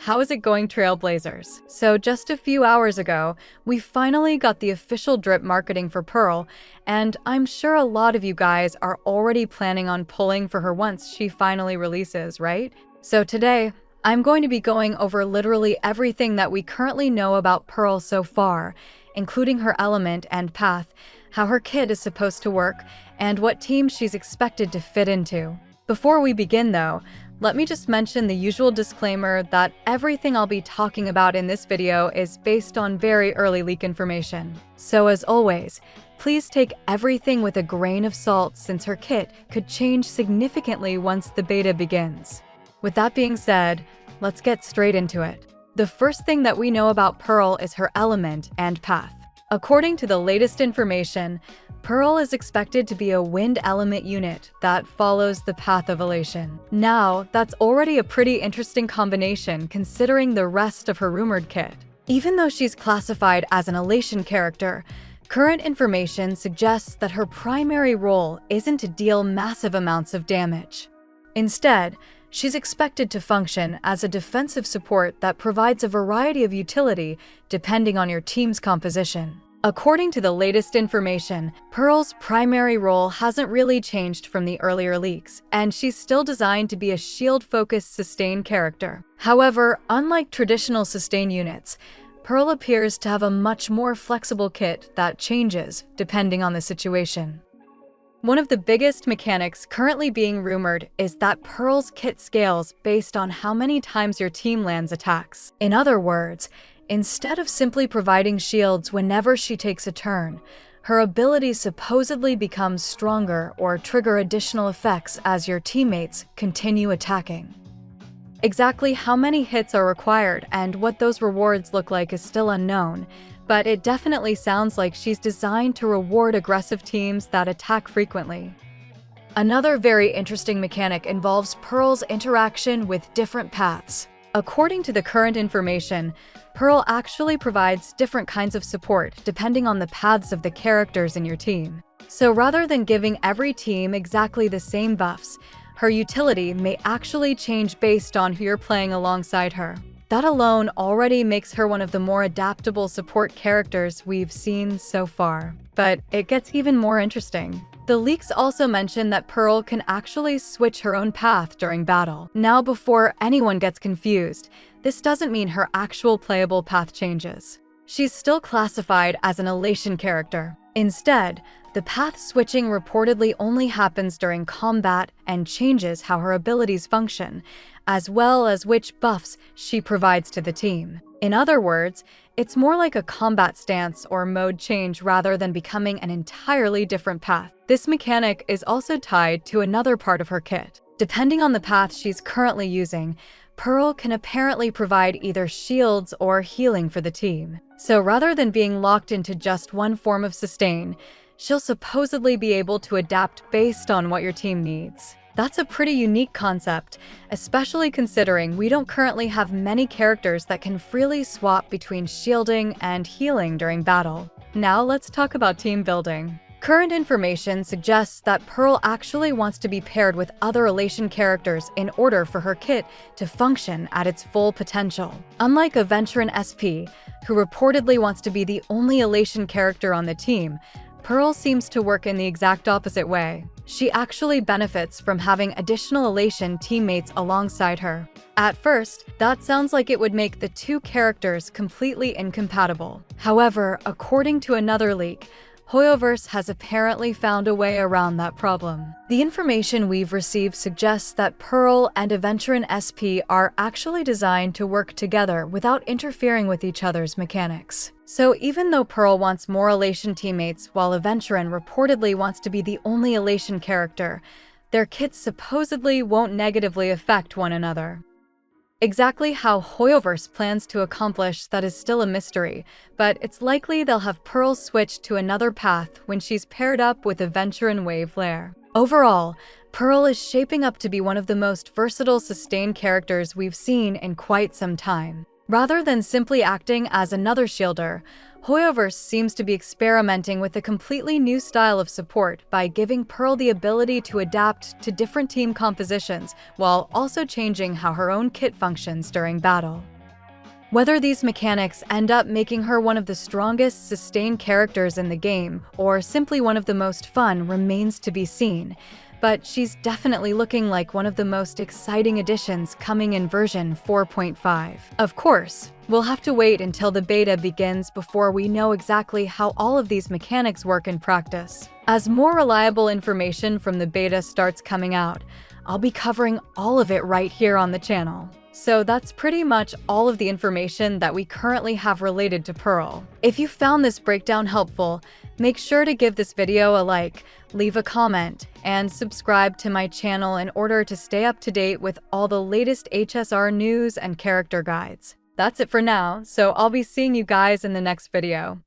How is it going, Trailblazers? So just a few hours ago, we finally got the official drip marketing for Pearl, and I'm sure a lot of you guys are already planning on pulling for her once she finally releases, right? So today, I'm going to be going over literally everything that we currently know about Pearl so far, including her element and path, how her kit is supposed to work, and what team she's expected to fit into. Before we begin though, let me just mention the usual disclaimer that everything I'll be talking about in this video is based on very early leak information. So as always, please take everything with a grain of salt since her kit could change significantly once the beta begins. With that being said, let's get straight into it. The first thing that we know about Pearl is her element and path. According to the latest information, Pearl is expected to be a wind element unit that follows the path of elation. Now, that's already a pretty interesting combination considering the rest of her rumored kit. Even though she's classified as an elation character, current information suggests that her primary role isn't to deal massive amounts of damage. Instead, she's expected to function as a defensive support that provides a variety of utility depending on your team's composition. According to the latest information, Pearl's primary role hasn't really changed from the earlier leaks, and she's still designed to be a shield-focused sustain character. However, unlike traditional sustain units, Pearl appears to have a much more flexible kit that changes depending on the situation. One of the biggest mechanics currently being rumored is that Pearl's kit scales based on how many times your team lands attacks. In other words, instead of simply providing shields whenever she takes a turn, her abilities supposedly become stronger or trigger additional effects as your teammates continue attacking. Exactly how many hits are required and what those rewards look like is still unknown, but it definitely sounds like she's designed to reward aggressive teams that attack frequently. Another very interesting mechanic involves Pearl's interaction with different paths. According to the current information, Pearl actually provides different kinds of support depending on the paths of the characters in your team. So rather than giving every team exactly the same buffs, her utility may actually change based on who you're playing alongside her. That alone already makes her one of the more adaptable support characters we've seen so far. But it gets even more interesting. The leaks also mention that Pearl can actually switch her own path during battle. Now, before anyone gets confused, this doesn't mean her actual playable path changes. She's still classified as an elation character. Instead, the path switching reportedly only happens during combat and changes how her abilities function, as well as which buffs she provides to the team. In other words, it's more like a combat stance or mode change rather than becoming an entirely different path. This mechanic is also tied to another part of her kit. Depending on the path she's currently using, Pearl can apparently provide either shields or healing for the team. So rather than being locked into just one form of sustain, she'll supposedly be able to adapt based on what your team needs. That's a pretty unique concept, especially considering we don't currently have many characters that can freely swap between shielding and healing during battle. Now let's talk about team building. Current information suggests that Pearl actually wants to be paired with other elation characters in order for her kit to function at its full potential. Unlike a veteran SP, who reportedly wants to be the only elation character on the team, Pearl seems to work in the exact opposite way. She actually benefits from having additional elation teammates alongside her. At first, that sounds like it would make the two characters completely incompatible. However, according to another leak, Hoyoverse has apparently found a way around that problem. The information we've received suggests that Pearl and a veteran SP are actually designed to work together without interfering with each other's mechanics. So even though Pearl wants more elation teammates while a veteran reportedly wants to be the only elation character, their kits supposedly won't negatively affect one another. Exactly how Hoyoverse plans to accomplish that is still a mystery, but it's likely they'll have Pearl switch to another path when she's paired up with a veteran wave lair. Overall, Pearl is shaping up to be one of the most versatile sustain characters we've seen in quite some time. Rather than simply acting as another shielder, Hoyoverse seems to be experimenting with a completely new style of support by giving Pearl the ability to adapt to different team compositions while also changing how her own kit functions during battle. Whether these mechanics end up making her one of the strongest sustained characters in the game, or simply one of the most fun, remains to be seen. But she's definitely looking like one of the most exciting additions coming in version 4.5. Of course, we'll have to wait until the beta begins before we know exactly how all of these mechanics work in practice. As more reliable information from the beta starts coming out, I'll be covering all of it right here on the channel. So that's pretty much all of the information that we currently have related to Pearl. If you found this breakdown helpful, make sure to give this video a like, leave a comment, and subscribe to my channel in order to stay up to date with all the latest HSR news and character guides. That's it for now, so I'll be seeing you guys in the next video.